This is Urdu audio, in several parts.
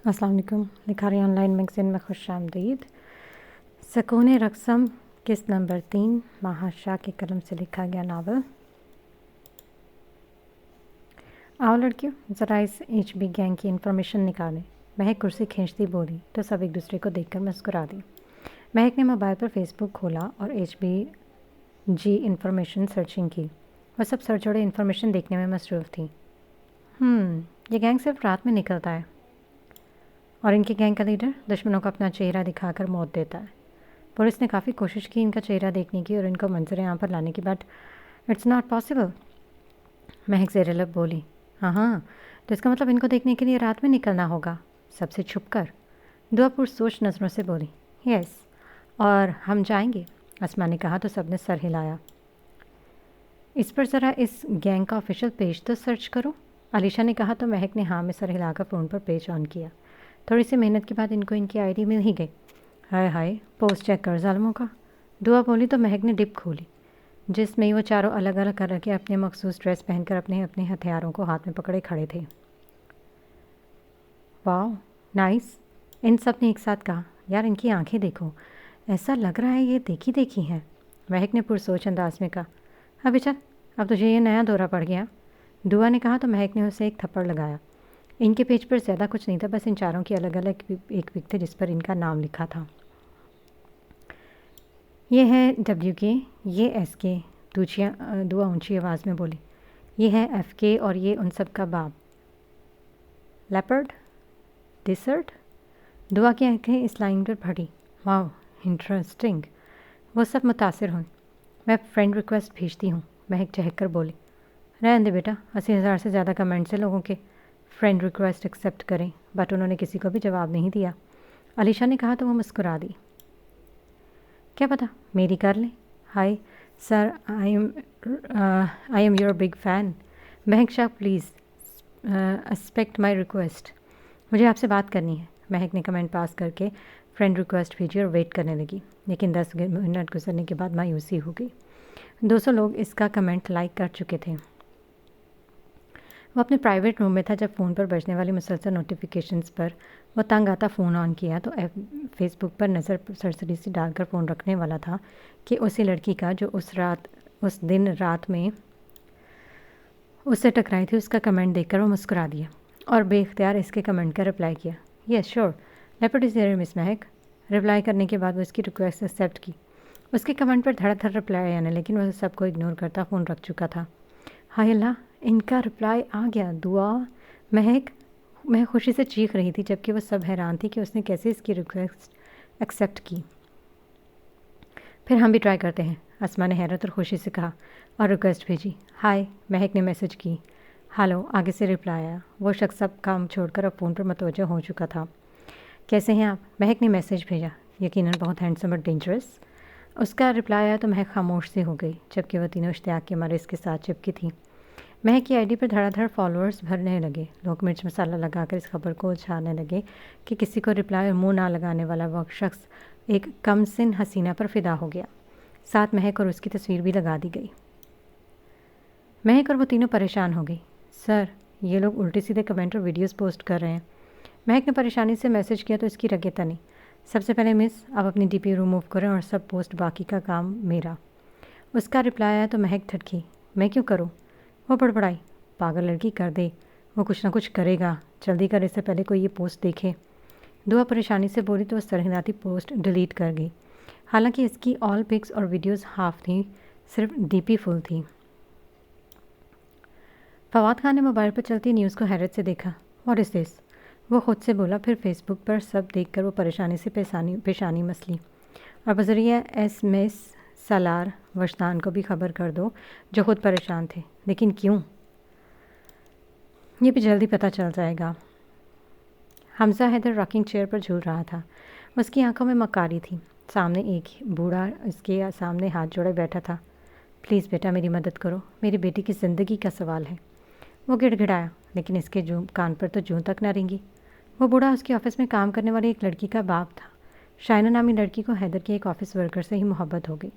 السلام علیکم. لکھاری آن لائن میگزین میں خوش آمدید. سکون رقصم قسط نمبر 3 ماہا شاہ کے قلم سے لکھا گیا ناول. آؤ لڑکیوں ذرا اس ایچ بی گینگ کی انفارمیشن نکالیں. مہک کرسی کھینچتی بولی تو سب ایک دوسرے کو دیکھ کر مسکرا دی. مہک نے موبائل پر فیس بک کھولا اور H B G information searching کی. وہ سب سر جوڑے انفارمیشن دیکھنے میں مصروف تھیں. یہ گینگ صرف رات میں نکلتا ہے اور ان کے گینگ کا لیڈر دشمنوں کو اپنا چہرہ دکھا کر موت دیتا ہے. پولیس نے کافی کوشش کی ان کا چہرہ دیکھنے کی اور ان کو منظر عام پر لانے کی، بٹ اٹس ناٹ پاسبل. مہک زیر لب بولی. ہاں تو اس کا مطلب ان کو دیکھنے کے لیے رات میں نکلنا ہوگا، سب سے چھپ کر. دعا پرسوچ نظروں سے بولی. یس اور ہم جائیں گے. اسما نے کہا تو سب نے سر ہلایا. اس پر ذرا اس گینگ کا آفیشیل پیج تو سرچ کرو، علیشا نے کہا تو مہک نے ہاں میں سر ہلا کر فون پر پیج آن کیا. تھوڑی سی محنت کے بعد ان کو ان کی آئی ڈی مل ہی گئی. ہائے ہائے پوسٹ چیک کر ظالموں کا. دعا بولی تو مہک نے ڈپ کھولی جس میں وہ چاروں الگ الگ کر کے اپنے مخصوص ڈریس پہن کر اپنے اپنے ہتھیاروں کو ہاتھ میں پکڑے کھڑے تھے. واو نائس، ان سب نے ایک ساتھ کہا. یار ان کی آنکھیں دیکھو، ایسا لگ رہا ہے یہ دیکھی دیکھی ہیں. مہک نے پرسوچ انداز میں کہا. ابھی چل اب تجھے یہ نیا دورہ پڑ گیا. دعا نے کہا تو مہک نے اسے ایک تھپڑ لگایا. ان کے پیج پر زیادہ کچھ نہیں تھا، بس ان چاروں کی الگ الگ ایک پک تھے جس پر ان کا نام لکھا تھا. یہ ہے ڈبلیو کے، یہ ایس کے. دعا اونچی آواز میں بولی. یہ ہے ایف کے اور یہ ان سب کا باپ. Leopard dessert. دعا کی آنکھیں اس لائن پر پھٹی. واو انٹرسٹنگ. وہ سب متاثر ہوئیں. میں فرینڈ ریکویسٹ بھیجتی ہوں، مہک چہک کر بولی. رہنے دے بیٹا، 80,000 سے زیادہ کمنٹس ہیں لوگوں کے فرینڈ ریکویسٹ ایکسیپٹ کریں، بٹ انہوں نے کسی کو بھی جواب نہیں دیا. علیشا نے کہا تو وہ مسکرا دی. کیا پتہ میری کر لیں. High sir I am your big fan. مہک شاہ پلیز ایکسپیکٹ مائی ریکویسٹ. مجھے آپ سے بات کرنی ہے. مہک نے کمنٹ پاس کر کے فرینڈ ریکویسٹ بھیجی اور ویٹ کرنے لگی، لیکن 10 منٹ گزرنے کے بعد مایوسی ہو گئی. 200 لوگ اس کا کمنٹ لائک کر چکے تھے. وہ اپنے پرائیویٹ روم میں تھا جب فون پر بجنے والی مسلسل نوٹیفیکیشنز پر وہ تنگ آتا فون آن کیا تو فیس بک پر نظر سرسری سے ڈال کر فون رکھنے والا تھا کہ اسی لڑکی کا جو اس دن رات میں اس سے ٹکرائی تھی، اس کا کمنٹ دیکھ کر وہ مسکرا دیا اور بے اختیار اس کے کمنٹ کا رپلائی کیا. یس شیور لیپرڈ از ہیئر مس مہک. رپلائی کرنے کے بعد وہ اس کی ریکویسٹ ایکسیپٹ کی. اس کے کمنٹ پر دھڑ دھڑ رپلائی آنے لیکن وہ سب کو اگنور کرتا فون رکھ چکا تھا. ہائے اللہ ان کا رپلائی آ گیا. دعا میں خوشی سے چیخ رہی تھی جبکہ وہ سب حیران تھی کہ اس نے کیسے اس کی ریکویسٹ ایکسیپٹ کی. پھر ہم بھی ٹرائی کرتے ہیں، اسما نے حیرت اور خوشی سے کہا اور ریکویسٹ بھیجی. ہائے مہک نے میسج کی. ہلو آگے سے رپلائی آیا. وہ شخص سب کام چھوڑ کر اب فون پر متوجہ ہو چکا تھا. کیسے ہیں آپ؟ مہک نے میسج بھیجا. یقیناً بہت ہینڈسم اور ڈینجرس. اس کا رپلائی آیا تو مہک خاموش سی ہو گئی جبکہ وہ تینوں اشتیاق کے مارے اس کے ساتھ چپکی تھی. مہک کی آئی ڈی پر دھڑا دھڑ فالوورز بھرنے لگے. لوگ مرچ مسالہ لگا کر اس خبر کو اچھالنے لگے کہ کسی کو رپلائی اور منہ نہ لگانے والا وہ شخص ایک کم سن حسینہ پر فدا ہو گیا. ساتھ مہک اور اس کی تصویر بھی لگا دی گئی. مہک اور وہ تینوں پریشان ہو گئی. سر یہ لوگ الٹے سیدھے کمنٹ اور ویڈیوز پوسٹ کر رہے ہیں. مہک نے پریشانی سے میسج کیا تو اس کی رگیں تنی. سب سے پہلے مس آپ اپنی ڈی پی ریموو کریں اور سب پوسٹ، باقی کا کام میرا. اس کا رپلائی آیا تو مہک تھٹکی. میں کیوں کروں؟ وہ بڑبڑائی. پاگل لڑکی کر دے، وہ کچھ نہ کچھ کرے گا، جلدی کر اس سے پہلے کوئی یہ پوسٹ دیکھے. دعا پریشانی سے بولی تو وہ سرہناتی پوسٹ ڈیلیٹ کر گئی. حالانکہ اس کی آل پکس اور ویڈیوز ہاف تھیں، صرف ڈی پی فل تھی. فواد خان نے موبائل پر چلتی نیوز کو حیرت سے دیکھا. واٹ از دس؟ وہ خود سے بولا. پھر فیس بک پر سب دیکھ کر وہ پریشانی سے پیشانی مسلی اور بذریعہ ایس میس سالار وجدان کو بھی خبر کر دو جو خود پریشان تھے. لیکن کیوں؟ یہ بھی جلدی پتہ چل جائے گا. حمزہ حیدر راکنگ چیئر پر جھول رہا تھا. اس کی آنکھوں میں مکاری تھی. سامنے ایک بوڑھا اس کے سامنے ہاتھ جوڑے بیٹھا تھا. پلیز بیٹا میری مدد کرو، میری بیٹی کی زندگی کا سوال ہے. وہ گڑ گڑایا لیکن اس کے کان پر تو جوں تک نہ رینگی. وہ بوڑھا اس کے آفس میں کام کرنے والی ایک لڑکی کا باپ تھا. شائنہ نامی لڑکی کو حیدر کے ایک آفس ورکر سے ہی محبت ہو گئی.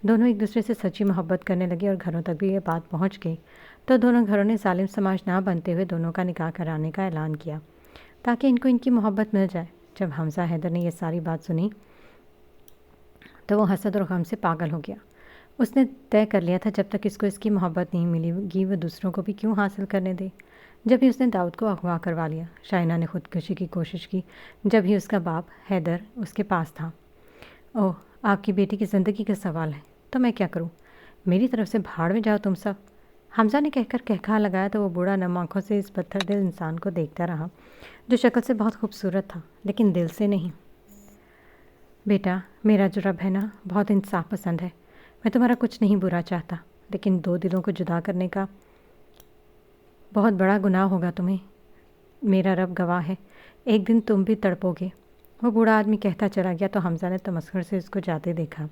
دونوں ایک دوسرے سے سچی محبت کرنے لگے اور گھروں تک بھی یہ بات پہنچ گئی تو دونوں گھروں نے ظالم سماج نہ بنتے ہوئے دونوں کا نکاح کرانے کا اعلان کیا. تاکہ ان کو ان کی محبت مل جائے۔ جب حمزہ حیدر نے یہ ساری بات سنی تو وہ حسد اور غم سے پاگل ہو گیا۔ اس نے طے کر لیا تھا جب تک اس کو اس کی محبت نہیں ملے گی وہ دوسروں کو بھی کیوں حاصل کرنے دے۔ جب ہی اس نے داؤد کو اغوا کروا لیا۔ شائنہ نے خودکشی کی کوشش کی جب ہی اس کا باپ حیدر اس کے پاس تھا۔ اوہ، آپ کی بیٹی کی زندگی کا سوال ہے تو میں کیا کروں؟ میری طرف سے بھاڑ میں جاؤ تم سب، حمزہ نے کہہ کر کہکھا لگایا تو وہ بوڑھا نم آنکھوں سے اس پتھر دل انسان کو دیکھتا رہا جو شکل سے بہت خوبصورت تھا لیکن دل سے نہیں۔ بیٹا، میرا جو رب ہے نا بہت انصاف پسند ہے، میں تمہارا کچھ نہیں برا چاہتا، لیکن دو دلوں کو جدا کرنے کا بہت بڑا گناہ ہوگا تمہیں، میرا رب گواہ ہے، ایک دن تم بھی تڑپو گے۔ وہ بوڑھا آدمی کہتا چلا گیا تو حمزہ نے تمسخر سے اس کو جاتے دیکھا۔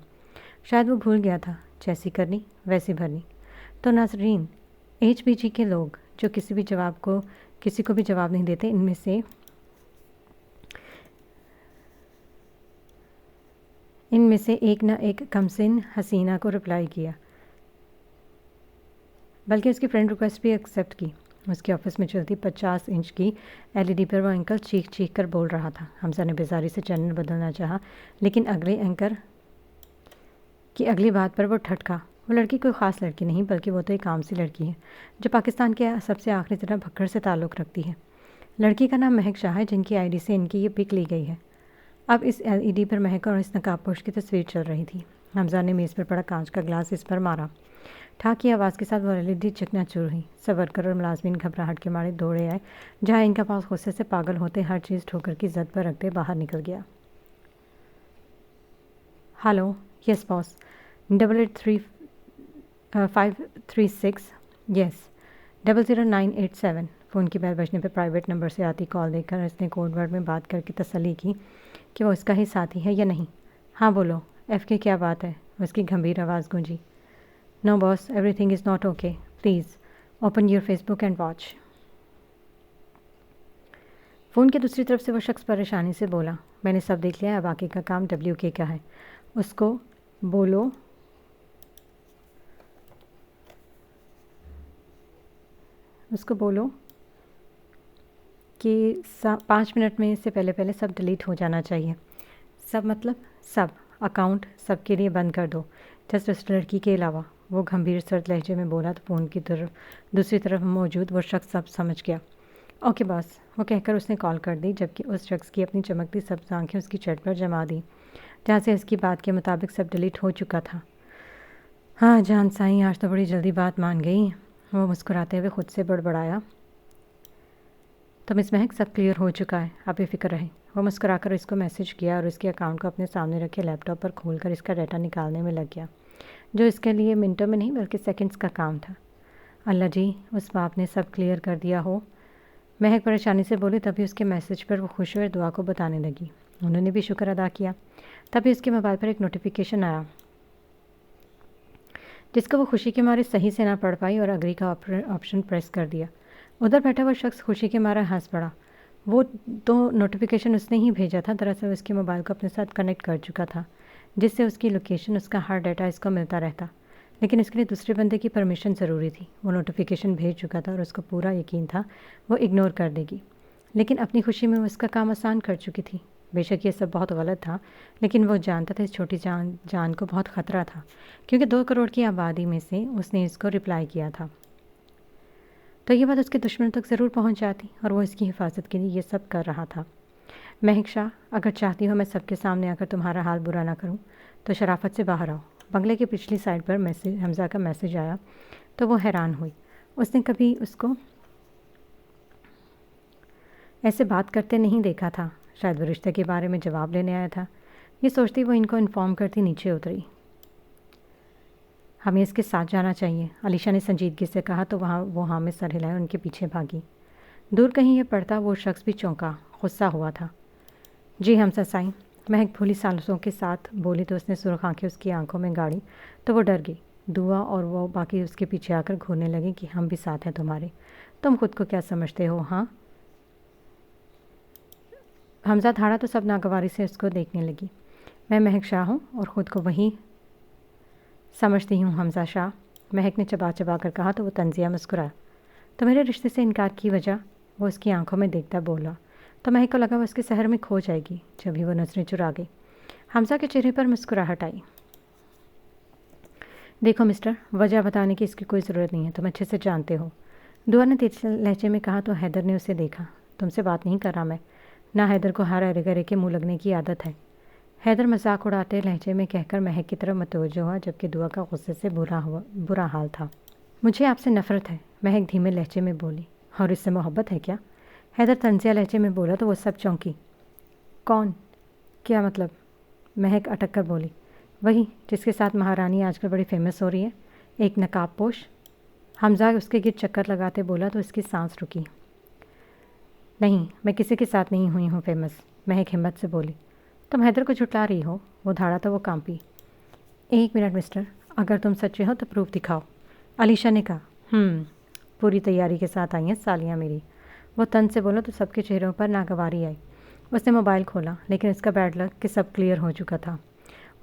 شاید وہ بھول گیا تھا جیسی کرنی ویسی بھرنی۔ تو ناظرین، ایچ بی جی کے لوگ جو کسی کو بھی جواب نہیں دیتے، ان میں سے ایک نہ ایک کمسن حسینہ کو رپلائی کیا، بلکہ اس کی فرینڈ ریکویسٹ بھی ایکسیپٹ کی۔ اس کے آفس میں چلتی 50 انچ کی LED پر وہ انکل چیخ چیخ کر بول رہا تھا۔ حمزہ نے بیزاری سے چینل بدلنا چاہا لیکن اگلے اینکر کی اگلی بات پر وہ ٹھٹکا۔ وہ لڑکی کوئی خاص لڑکی نہیں بلکہ وہ تو ایک عام سی لڑکی ہے جو پاکستان کے سب سے آخری ضلع بھکڑ سے تعلق رکھتی ہے۔ لڑکی کا نام مہک شاہ ہے جن کی ID سے ان کی یہ پک لی گئی ہے۔ اب اس LED پر مہک اور اس نقاب پوش کی تصویر چل رہی تھی۔ حمزہ نے میز پر پڑا کانچ کا گلاس اس پر مارا۔ ٹھاک کی آواز کے ساتھ وہ LED چکنا چور ہوئی۔ سب ورکر اور ملازمین گھبراہٹ کے مارے دوڑے آئے جہاں ان کا پاس غصے سے پاگل ہوتے ہر چیز ٹھوکر کی زد پر رکھتے باہر نکل گیا۔ ہلو، یس باس، 883536، یس، 00987۔ فون کی بیل بجنے پہ پرائیویٹ نمبر سے آتی کال دیکھ کر اس نے کوڈ ورڈ میں بات کر کے تسلی کی کہ وہ اس کا ہی ساتھی ہے یا نہیں۔ ہاں بولو، ایف کے کیا بات ہے؟ اس کی گھمبیر آواز گونجی۔ No boss, everything is not okay, please open your Facebook and watch. Phone کی دوسری طرف سے وہ شخص پریشانی سے بولا، میں نے سب دیکھ لیا ہے، باقی کا کام WK کا ہے۔ اس کو بولو کہ 5 منٹ میں سے پہلے سب ڈیلیٹ ہو جانا چاہیے۔ سب مطلب سب اکاؤنٹ سب کے لیے بند کر دو، جسٹ اس لڑکی کے علاوہ۔ وہ گھمبیر سرد لہجے میں بولا تو فون کی دوسری طرف موجود وہ شخص سب سمجھ گیا۔ اوکے باس، وہ کہہ کر اس نے کال کر دی جبکہ اس شخص کی اپنی چمکتی سبز آنکھیں اس کی چیٹ پر جما دی جہاں سے اس کی بات کے مطابق سب ڈیلیٹ ہو چکا تھا۔ ہاں جان سائیں، آج تو بڑی جلدی بات مان گئی، وہ مسکراتے ہوئے خود سے بڑبڑایا۔ تو مس مہک، سب کلیئر ہو چکا ہے، آپ بے فکر رہیں۔ وہ مسکرا کر اس کو میسج کیا اور اس کے اکاؤنٹ کو اپنے سامنے رکھے لیپ ٹاپ پر کھول کر اس کا ڈیٹا نکالنے میں لگ گیا جو اس کے لیے منٹوں میں نہیں بلکہ سیکنڈز کا کام تھا۔ اللہ جی، اس باپ نے سب کلیئر کر دیا ہو، مہک پریشانی سے بولی، تبھی اس کے میسج پر وہ خوش ہوئے دعا کو بتانے لگی۔ انہوں نے بھی شکر ادا کیا۔ تبھی اس کے موبائل پر ایک نوٹیفیکیشن آیا جس کو وہ خوشی کے مارے صحیح سے نہ پڑھ پائی اور اگری کا آپشن پریس کر دیا۔ ادھر بیٹھا وہ شخص خوشی کے مارے ہنس پڑا۔ وہ تو نوٹیفیکیشن اس نے ہی بھیجا تھا، دراصل اس کے موبائل کو اپنے ساتھ کنیکٹ کر چکا تھا جس سے اس کی لوکیشن، اس کا ہر ڈیٹا اس کو ملتا رہتا، لیکن اس کے لیے دوسرے بندے کی پرمیشن ضروری تھی۔ وہ نوٹیفیکیشن بھیج چکا تھا اور اس کو پورا یقین تھا وہ اگنور کر دے گی، لیکن اپنی خوشی میں وہ اس کا کام آسان کر چکی تھی۔ بے شک یہ سب بہت غلط تھا لیکن وہ جانتا تھا اس چھوٹی جان کو بہت خطرہ تھا کیونکہ 2 کروڑ کی آبادی میں سے اس نے اس کو رپلائی کیا تھا، تو یہ بات اس کے دشمنوں تک ضرور پہنچ جاتی اور وہ اس کی حفاظت کے لیے یہ سب کر رہا تھا۔ مہک شاہ، اگر چاہتی ہو میں سب کے سامنے آ کر تمہارا حال برا نہ کروں تو شرافت سے باہر آؤ۔ بنگلے کی پچھلی سائڈ پر حمزہ کا میسج آیا تو وہ حیران ہوئی۔ اس نے کبھی اس کو ایسے بات کرتے نہیں دیکھا تھا، شاید وہ رشتے کے بارے میں جواب لینے آیا تھا۔ یہ سوچتی وہ ان کو انفارم کرتی نیچے اتری۔ ہمیں اس کے ساتھ جانا چاہیے، علیشہ نے سنجیدگی سے کہا تو وہ ہاں میں سر ہلائے ان کے پیچھے بھاگی۔ دور کہیں یہ پڑتا وہ شخص بھی چونکا، غصہ ہوا تھا۔ جی حمزہ سائیں، مہک بھولی سالسوں کے ساتھ بولی تو اس نے سرخ آنکھیں اس کی آنکھوں میں گاڑی تو وہ ڈر گئی۔ دعا اور وہ باقی اس کے پیچھے آ کر گھورنے لگے کہ ہم بھی ساتھ ہیں تمہارے، تم خود کو کیا سمجھتے ہو؟ ہاں، حمزہ دھاڑا تو سب ناگواری سے اس کو دیکھنے لگی۔ میں مہک شاہ ہوں اور خود کو وہی سمجھتی ہوں حمزہ شاہ، مہک نے چبا چبا کر کہا تو وہ طنزیہ مسکرایا۔ تو میرے رشتے سے انکار کی وجہ؟ وہ اس کی آنکھوں میں دیکھتا بولا۔ تو مہک کو لگا وہ اس کے سحر میں کھو جائے گی، جب ہی وہ نظریں چرا گئی۔ حمزہ کے چہرے پر مسکراہٹ آئی۔ دیکھو مسٹر، وجہ بتانے کی اس کی کوئی ضرورت نہیں ہے، تم اچھے سے جانتے ہو۔ دعا نے تیز لہجے میں کہا تو حیدر نے اسے دیکھا۔ تم سے بات نہیں کر رہا میں، نہ حیدر کو ہر ارے گرے کے منہ لگنے کی عادت ہے۔ حیدر مذاق اڑاتے لہجے میں کہہ کر مہک کی طرف متوجہ ہوا، جبکہ دعا کا غصے سے برا حال تھا۔ مجھے آپ سے نفرت ہے، مہک دھیمے لہجے میں بولی۔ اور اس سے محبت ہے کیا؟ حیدر طنزیہ لہجے میں بولا تو وہ سب چونکی۔ کون؟ کیا مطلب؟ مہک اٹک کر بولی۔ وہی جس کے ساتھ مہارانی آج کل بڑی فیمس ہو رہی ہے، ایک نقاب پوش۔ حمزہ اس کے گرد چکر لگاتے بولا تو اس کی سانس رکی۔ نہیں، میں کسی کے ساتھ نہیں ہوئی ہوں فیمس، مہک ہمت سے بولی۔ تم حیدر کو جھٹلا رہی ہو، وہ دھاڑا تو وہ کانپی۔ ایک منٹ مسٹر، اگر تم سچے ہو تو پروف دکھاؤ، علیشا نے کہا۔ پوری تیاری کے ساتھ آئی ہیں سالیاں میری، وہ تن سے بولا تو سب کے چہروں پر ناگواری آئی۔ اس نے موبائل کھولا، لیکن اس کا بیڈ لک کہ سب کلیئر ہو چکا تھا۔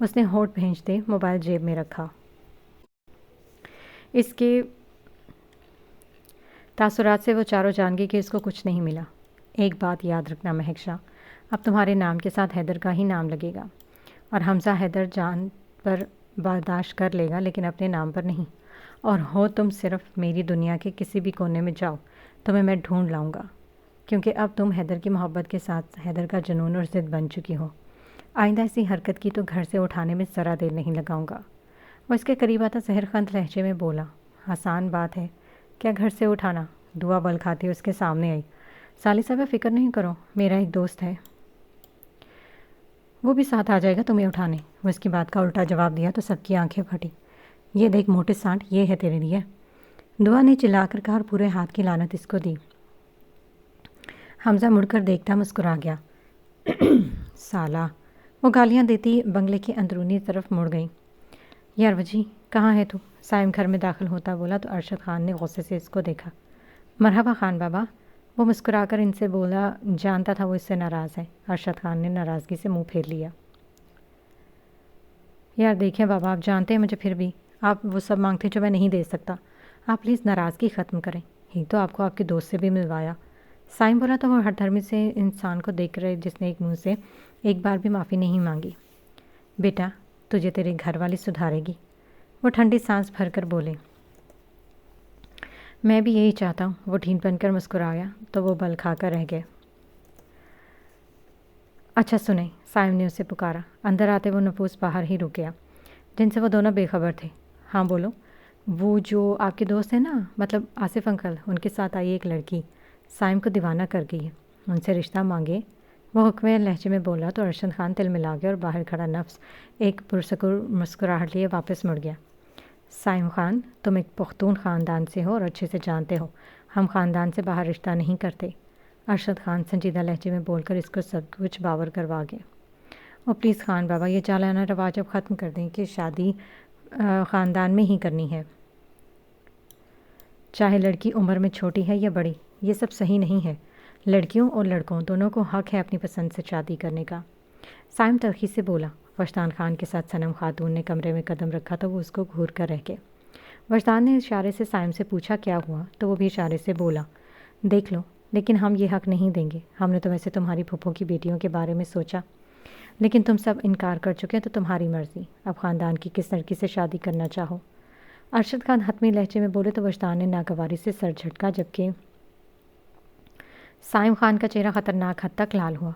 اس نے ہونٹ بھینجتے موبائل جیب میں رکھا۔ اس کے تاثرات سے وہ چاروں جان گئی کہ اس کو کچھ نہیں ملا۔ ایک بات یاد رکھنا مہک شاہ، اب تمہارے نام کے ساتھ حیدر کا ہی نام لگے گا، اور حمزہ حیدر جان پر برداشت کر لے گا لیکن اپنے نام پر نہیں۔ اور ہو تم صرف میری دنیا کے کسی بھی کونے میں جاؤ، تمہیں میں ڈھونڈ لاؤں گا، کیونکہ اب تم حیدر کی محبت کے ساتھ حیدر کا جنون اور ضد بن چکی ہو۔ آئندہ ایسی حرکت کی تو گھر سے اٹھانے میں ذرا دیر نہیں لگاؤں گا۔ وہ اس کے قریب آتا زہر خند لہجے میں بولا۔ آسان بات ہے کیا گھر سے اٹھانا؟ دعا بل کھاتی اس کے سامنے آئی۔ سالی صاحبہ فکر نہیں کرو، میرا ایک دوست ہے، وہ بھی ساتھ آ جائے گا تمہیں اٹھانے۔ وہ اس کی بات کا الٹا جواب دیا تو سب کی آنکھیں پھٹی۔ یہ دیکھ موٹے سانٹ، یہ ہے تیرے لیے، دعا نے چلا کر کہا اور پورے ہاتھ کی لعنت اس کو دی۔ حمزہ مڑ کر دیکھتا مسکرا گیا۔ سالہ، وہ گالیاں دیتی بنگلے کی اندرونی طرف مڑ گئی۔ یار وجی، کہاں ہے تو؟ سائم گھر میں داخل ہوتا بولا تو ارشد خان نے غصے سے اس کو دیکھا۔ مرحبا خان بابا، وہ مسکرا کر ان سے بولا، جانتا تھا وہ اس سے ناراض ہے۔ ارشد خان نے ناراضگی سے منہ پھیر لیا۔ یار دیکھیں بابا، آپ جانتے ہیں مجھے، پھر بھی آپ وہ سب مانگتے جو میں نہیں دے سکتا۔ آپ پلیز ناراضگی ختم کریں، ہی تو آپ کو آپ کے دوست سے بھی ملوایا۔ سائم بولا تو وہ ہر دھرمی سے انسان کو دیکھ رہے جس نے ایک منہ سے ایک بار بھی معافی نہیں مانگی۔ بیٹا، تجھے تیرے گھر والی سدھارے گی، وہ ٹھنڈی سانس بھر کر بولے۔ میں بھی یہی چاہتا ہوں، وہ ڈھین بن کر مسکرایا تو وہ بل کھا کر رہ گئے۔ اچھا سنیں، سائم نے اسے پکارا۔ اندر آتے وہ نفوس باہر ہی رک گیا، جن سے وہ دونوں بے خبر تھے۔ ہاں بولو، وہ جو آپ کے دوست ہیں نا، مطلب آصف انکل، ان کے ساتھ آئی ایک لڑکی، سائم کو دیوانہ کر گئی ہے، ان سے رشتہ مانگے، وہ حکمے لہجے میں بولا تو ارشد خان تل ملا گیا اور باہر کھڑا نفس ایک پرسکون مسکراہٹ لیے واپس مڑ گیا۔ سائم خان، تم ایک پختون خاندان سے ہو اور اچھے سے جانتے ہو ہم خاندان سے باہر رشتہ نہیں کرتے۔ ارشد خان سنجیدہ لہجے میں بول کر اس کو سب کچھ باور کروا گئے۔ اور پلیز خان بابا، یہ چالانہ رواج اب ختم کر دیں کہ شادی خاندان میں ہی کرنی ہے، چاہے لڑکی عمر میں چھوٹی ہے یا بڑی، یہ سب صحیح نہیں ہے۔ لڑکیوں اور لڑکوں دونوں کو حق ہے اپنی پسند سے شادی کرنے کا۔ سائم تلخی سے بولا۔ وجدان خان کے ساتھ صنم خاتون نے کمرے میں قدم رکھا تو وہ اس کو گھور کر رہ گئے۔ وجدان نے اشارے سے سائم سے پوچھا کیا ہوا تو وہ بھی اشارے سے بولا، دیکھ لو، لیکن ہم یہ حق نہیں دیں گے۔ ہم نے تو ویسے تمہاری پھپھو کی بیٹیوں کے بارے میں سوچا، لیکن تم سب انکار کر چکے تو تمہاری مرضی، اب خاندان کی کس لڑکی سے شادی کرنا چاہو۔ ارشد خان حتمی لہجے میں بولے تو وجدان نے ناگواری سے سر جھٹکا، جبکہ سائم خان کا چہرہ خطرناک حد تک لال ہوا۔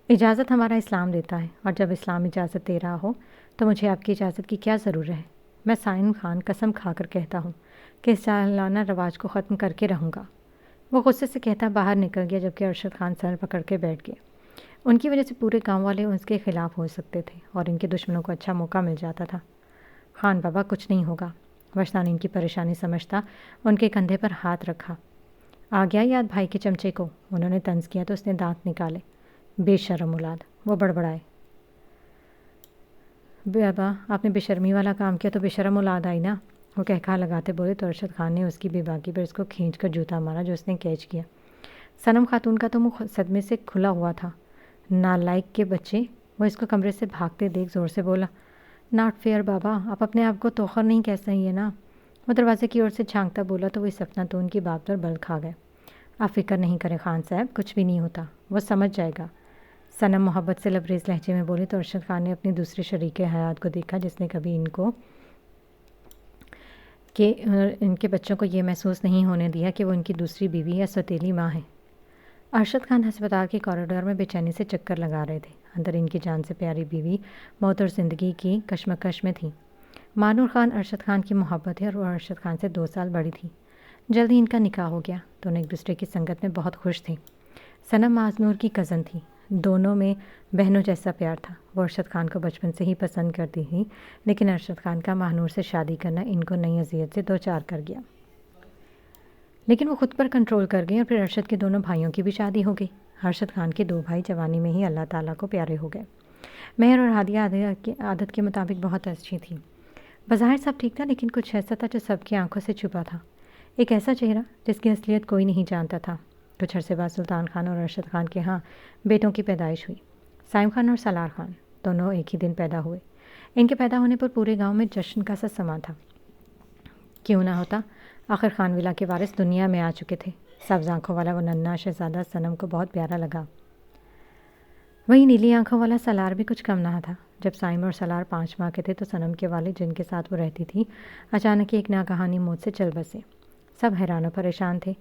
اجازت ہمارا اسلام دیتا ہے، اور جب اسلام اجازت دے رہا ہو تو مجھے آپ کی اجازت کی کیا ضرورت ہے؟ میں سائم خان قسم کھا کر کہتا ہوں کہ اس سالانہ رواج کو ختم کر کے رہوں گا۔ وہ غصے سے کہتا باہر نکل گیا، جبکہ ارشد خان سر پکڑ کے بیٹھ گئے۔ ان کی وجہ سے پورے گاؤں والے اس کے خلاف ہو سکتے تھے اور ان کے دشمنوں کو اچھا موقع مل جاتا تھا۔ خان بابا، کچھ نہیں ہوگا۔ وجدان ان کی پریشانی سمجھتا ان کے کندھے پر ہاتھ رکھا۔ آ گیا یاد بھائی کے چمچے کو؟ انہوں نے طنز کیا تو اس نے دانت نکالے۔ بے شرم اولاد، وہ بڑبڑائے۔ بابا، آپ نے بے شرمی والا کام کیا تو بے شرم اولاد آئی نا، وہ کہکھا لگاتے بولے تو ارشد خان نے اس کی بے باکی پر اس کو کھینچ کر جوتا مارا جو اس نے کیچ کیا۔ صنم خاتون کا تو منہ صدمے سے کھلا ہوا تھا۔ نالائق کے بچے، وہ اس کو کمرے سے بھاگتے دیکھ زور سے بولا، ناٹ فیئر بابا، آپ اپنے آپ کو توخر نہیں کہہ سہی ہے نا۔ وہ دروازے کی اور سے جھانکتا بولا تو وہ اس افلاطون کی بات پر بل کھا گئے۔ آپ فکر نہیں کریں خان صاحب، کچھ بھی نہیں ہوتا، وہ سمجھ جائے گا۔ صنم محبت سے لبریز لہجے میں بولی تو ارشد خان نے اپنی دوسری شریک حیات کو دیکھا جس نے کبھی ان کے بچوں کو یہ محسوس نہیں ہونے دیا کہ وہ ان کی دوسری بیوی یا سوتیلی ماں ہے۔ ارشد خان ہسپتال کے کوریڈور میں بے چینی سے چکر لگا رہے تھے۔ اندر ان کی جان سے پیاری بیوی موت اور زندگی کی کشمکش میں تھی۔ مانور خان ارشد خان کی محبت ہے اور وہ ارشد خان سے 2 سال بڑی تھی۔ جلدی ان کا نکاح ہو گیا۔ دونوں ایک دوسرے کی سنگت میں بہت خوش تھے۔ صنم مانور کی کزن تھی۔ دونوں میں بہنوں جیسا پیار تھا۔ وہ ارشد خان کو بچپن سے ہی پسند کرتی تھی، لیکن ارشد خان کا مانور سے شادی کرنا ان کو نئی اذیت سے دوچار کر گیا۔ لیکن وہ خود پر کنٹرول کر گئی اور پھر ارشد کے دونوں بھائیوں کی بھی شادی ہو گئی۔ ارشد خان کے 2 بھائی جوانی میں ہی اللہ تعالیٰ کو پیارے ہو گئے۔ مہر اور ہادیہ عادت کے مطابق بہت اچھی تھی۔ بظاہر سب ٹھیک تھا، لیکن کچھ ایسا تھا جو سب کی آنکھوں سے چھپا تھا۔ ایک ایسا چہرہ جس کی اصلیت کوئی نہیں جانتا تھا۔ کچھ عرصے بعد سلطان خان اور ارشد خان کے ہاں بیٹوں کی پیدائش ہوئی۔ سائم خان اور سالار خان دونوں ایک ہی دن پیدا ہوئے۔ ان کے پیدا ہونے پر پورے گاؤں میں جشن کا سا سما تھا۔ کیوں نہ ہوتا، آخر خان ولا کے وارث دنیا میں آ چکے تھے۔ سبز آنکھوں والا وہ ننھا شہزادہ صنم کو بہت پیارا لگا۔ وہی نیلی آنکھوں والا سالار بھی کچھ کم نہ تھا۔ جب سائم اور سالار 5 ماہ کے تھے تو صنم کے والد جن کے ساتھ وہ رہتی تھی اچانک ایک ناگہانی موت سے چل بسے۔ سب حیران و پریشان تھے۔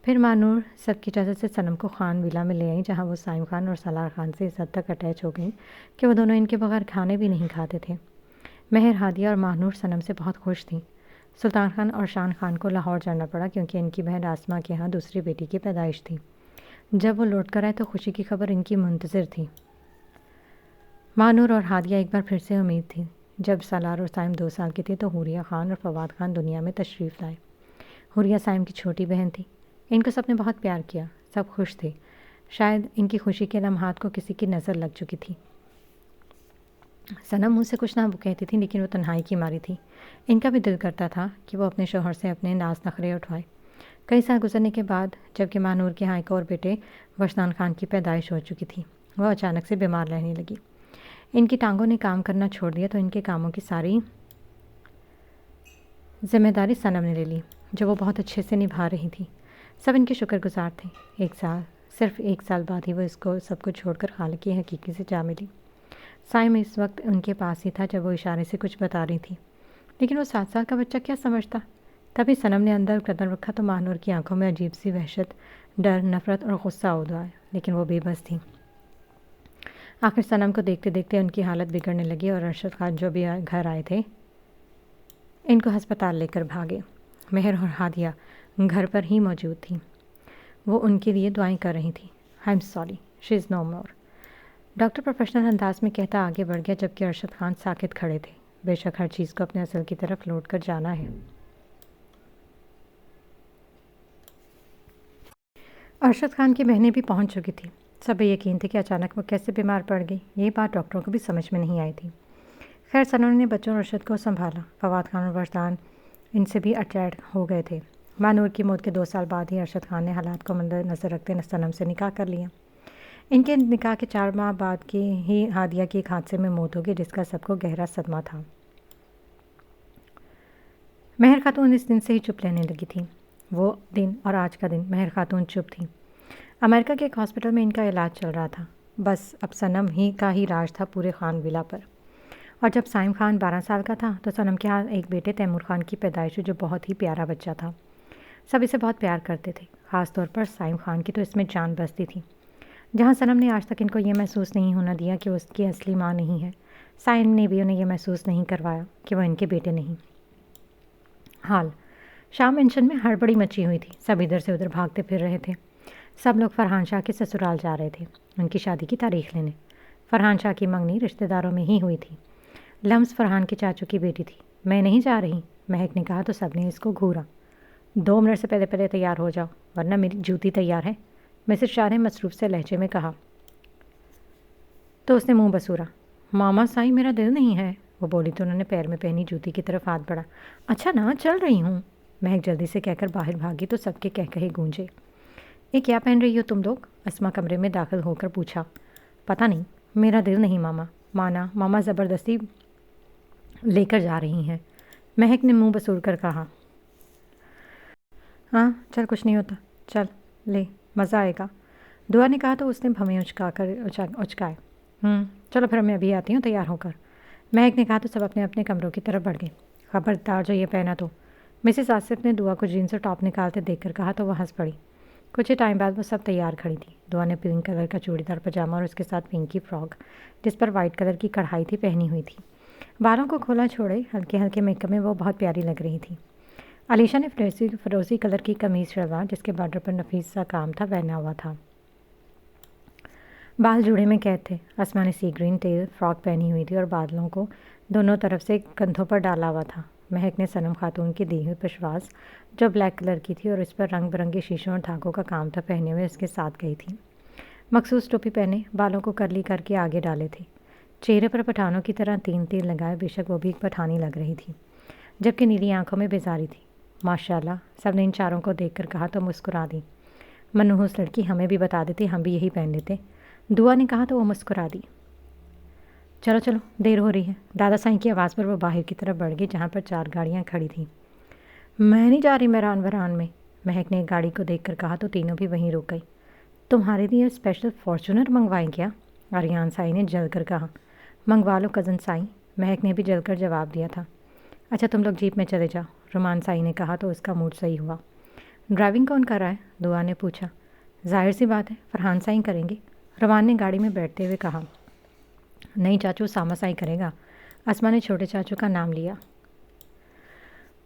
پھر مانور سب کی اجازت سے صنم کو خان ولا میں لے آئیں، جہاں وہ سائم خان اور سالار خان سے اس حد تک اٹیچ ہو گئیں کہ وہ دونوں ان کے بغیر کھانے بھی نہیں کھاتے تھے۔ مہر، ہادیہ اور مانور صنم سے بہت خوش تھیں۔ سلطان خان اور شان خان کو لاہور جانا پڑا کیونکہ ان کی بہن آسما کے ہاں دوسری بیٹی کی پیدائش تھی۔ جب وہ لوٹ کر آئے تو خوشی کی خبر ان کی منتظر تھی۔ مانور اور ہادیہ ایک بار پھر سے امید تھی۔ جب سالار اور سائم 2 سال کے تھے تو حوریہ خان اور فواد خان دنیا میں تشریف لائے۔ حوریہ سائم کی چھوٹی بہن تھی۔ ان کو سب نے بہت پیار کیا، سب خوش تھے۔ شاید ان کی خوشی کے لمحات کو کسی کی نظر لگ چکی تھی۔ صنم منہ سے کچھ نہ کہتی تھی، لیکن وہ تنہائی کی ماری تھی۔ ان کا بھی دل کرتا تھا کہ وہ اپنے شوہر سے اپنے ناز نخرے اٹھوائے۔ کئی سال گزرنے کے بعد جب کہ مانور کے ہاں ایک اور بیٹے وشنان خان کی پیدائش ہو چکی تھی، وہ اچانک سے بیمار رہنے لگی۔ ان کی ٹانگوں نے کام کرنا چھوڑ دیا تو ان کے کاموں کی ساری ذمہ داری صنم نے لے لی، جو وہ بہت اچھے سے نبھا رہی تھی۔ سب ان کے شکر گزار تھے۔ صرف ایک سال بعد ہی وہ سب کو چھوڑ کر خالق کی حقیقی سے جا ملی۔ سائم اس وقت ان کے پاس ہی تھا جب وہ اشارے سے کچھ بتا رہی تھی، لیکن وہ 7 سال کا بچہ کیا سمجھتا۔ تبھی صنم نے اندر قدم رکھا تو مانور کی آنکھوں میں عجیب سی وحشت، ڈر، نفرت اور غصہ ادا ہے، لیکن وہ بے بس تھی۔ آخر صنم کو دیکھتے دیکھتے ان کی حالت بگڑنے لگی اور ارشد خان جو بھی گھر آئے تھے ان کو ہسپتال لے کر بھاگے۔ مہر اور ہادیہ گھر پر ہی موجود تھیں۔ وہ ان کے لیے دعائیں کر رہی تھیں۔ I'm sorry, she is no more. Doctor professional انداز میں کہتا آگے بڑھ گیا جبکہ ارشد خان ساکت کھڑے تھے۔ بے شک ہر چیز کو اپنے اصل کی طرف لوٹ کر جانا ہے۔ ارشد خان کی بہنیں بھی پہنچ چکی تھیں۔ سب یقین تھے کہ اچانک وہ کیسے بیمار پڑ گئی۔ یہ بات ڈاکٹروں کو بھی سمجھ میں نہیں آئی تھی۔ خیر صنم نے بچوں اور ارشد کو سنبھالا۔ فواد خان اور وجدان ان سے بھی اٹیچ ہو گئے تھے۔ مانور کی موت کے 2 سال بعد ہی ارشد خان نے حالات کو مد نظر رکھتے صنم سے نکاح کر لیا۔ ان کے نکاح کے 4 ماہ بعد کی ہی ہادیہ کی ایک حادثے میں موت ہو گئی، جس کا سب کو گہرا صدمہ تھا۔ مہر خاتون اس دن سے ہی چپ لینے لگی تھی۔ وہ دن اور آج کا دن مہر خاتون چپ تھی۔ امریکہ کے ایک ہاسپٹل میں ان کا علاج چل رہا تھا۔ بس اب صنم ہی کا ہی راج تھا پورے خان ولا پر۔ اور جب سائم خان 12 سال کا تھا تو صنم کے ہاتھ ایک بیٹے تیمور خان کی پیدائش ہوئی، جو بہت ہی پیارا بچہ تھا۔ سب اسے بہت پیار کرتے تھے، خاص طور پر سائم خان کی تو اس میں جان بستی تھی۔ جہاں صنم نے آج تک ان کو یہ محسوس نہیں ہونا دیا کہ وہ اس کی اصلی ماں نہیں ہے، سائم نے بھی انہیں یہ محسوس نہیں کروایا کہ وہ ان کے بیٹے نہیں۔ حال شام مینشن میں ہڑبڑی مچی ہوئی تھی۔ سب ادھر سے ادھر بھاگتے پھر رہے تھے۔ سب لوگ فرحان شاہ کے سسرال جا رہے تھے ان کی شادی کی تاریخ لینے۔ فرحان شاہ کی منگنی رشتہ داروں میں ہی ہوئی تھی۔ لمس فرحان کے چاچو کی بیٹی تھی۔ میں نہیں جا رہی، مہک نے کہا تو سب نے اس کو گھورا۔ 2 منٹ سے پہلے تیار ہو جاؤ ورنہ میری جوتی تیار ہے، مسز شاہ نے مصروف سے لہجے میں کہا۔ تو اس نے منہ بسورا۔ ماما سائی میرا دل نہیں ہے، وہ بولی تو انہوں نے پیر میں پہنی جوتی کی طرف ہاتھ بڑھا۔ اچھا نا، چل رہی ہوں، مہک جلدی سے کہہ کر باہر بھاگی تو سب کے کہے گونجے۔ یہ کیا پہن رہی ہو تم لوگ؟ اسما کمرے میں داخل ہو کر پوچھا۔ پتہ نہیں، میرا دل نہیں ماما، مانا ماما زبردستی لے کر جا رہی ہیں، مہک نے منہ بسور کر کہا۔ ہاں چل، کچھ نہیں ہوتا، چل لے، مزہ آئے گا۔ دعا نے کہا تو اس نے ہمیں اچکائے۔ چلو پھر میں ابھی آتی ہوں تیار ہو کر۔ مہک نے کہا تو سب اپنے اپنے کمروں کی طرف بڑھ گئے۔ خبردار جو یہ پہنا تو، مسز آصف نے دعا کو جینس اور ٹاپ نکالتے دیکھ کر کہا تو وہ ہنس پڑی۔ کچھ ہی ٹائم بعد وہ سب تیار کھڑی تھی۔ دعا نے پنک کلر کا چوڑی دار پاجامہ اور اس کے ساتھ پنک کی فراک جس پر وائٹ کلر کی کڑھائی تھی پہنی ہوئی تھی۔ بالوں کو کھولا چھوڑے ہلکے ہلکے میک اپ میں وہ بہت پیاری لگ رہی تھی۔ علیشا نے فروزی کلر کی قمیض شلوار جس کے بارڈر پر نفیس سا کام تھا پہنا ہوا تھا۔ بال جوڑے میں قید تھے۔ اسما نے سی گرین ٹیل فراک پہنی ہوئی تھی اور بادلوں کو دونوں طرف سے کندھوں پر ڈالا ہوا تھا۔ مہک نے صنم خاتون کی دی ہوئی پشواز جو بلیک کلر کی تھی اور اس پر رنگ برنگے شیشوں اور دھاگوں کا کام تھا پہنے ہوئے اس کے ساتھ گئی تھی۔ مخصوص ٹوپی پہنے بالوں کو کرلی کر کے آگے ڈالے تھے۔ چہرے پر پٹھانوں کی طرح تین تیر لگائے، بے شک وہ بھی ایک پٹھانی لگ رہی تھی جبکہ نیلی آنکھوں میں بیزاری تھی۔ ماشاءاللہ، سب نے ان چاروں کو دیکھ کر کہا تو مسکرا دی۔ منحوس لڑکی، ہمیں بھی بتا دیتے، ہم بھی یہی پہن لیتے، دعا نے کہا تو وہ مسکرا دی۔ چلو چلو دیر ہو رہی ہے۔ دادا سائیں کی آواز پر وہ باہر کی طرف بڑھ گئی جہاں پر 4 گاڑیاں کھڑی تھیں۔ میں نہیں جا رہی میران وران میں، مہک نے ایک گاڑی کو دیکھ کر کہا تو تینوں بھی وہیں رک گئی۔ تمہارے لیے اسپیشل فارچونر منگوائیں کیا؟ آریان سائی نے جل کر کہا۔ منگوا لو کزن سائی، مہک نے بھی جل کر جواب دیا تھا۔ اچھا تم لوگ جیپ میں چلے جاؤ، رومان سائی نے کہا تو اس کا موڈ صحیح ہوا۔ ڈرائیونگ کون کر رہا ہے؟ دعا نے پوچھا۔ ظاہر سی بات ہے فرحان سائی کریں گے، رومان نے گاڑی میں بیٹھتے ہوئے کہا۔ نہیں چاچو، اسامہ سائی کرے گا، اسما نے چھوٹے چاچو کا نام لیا۔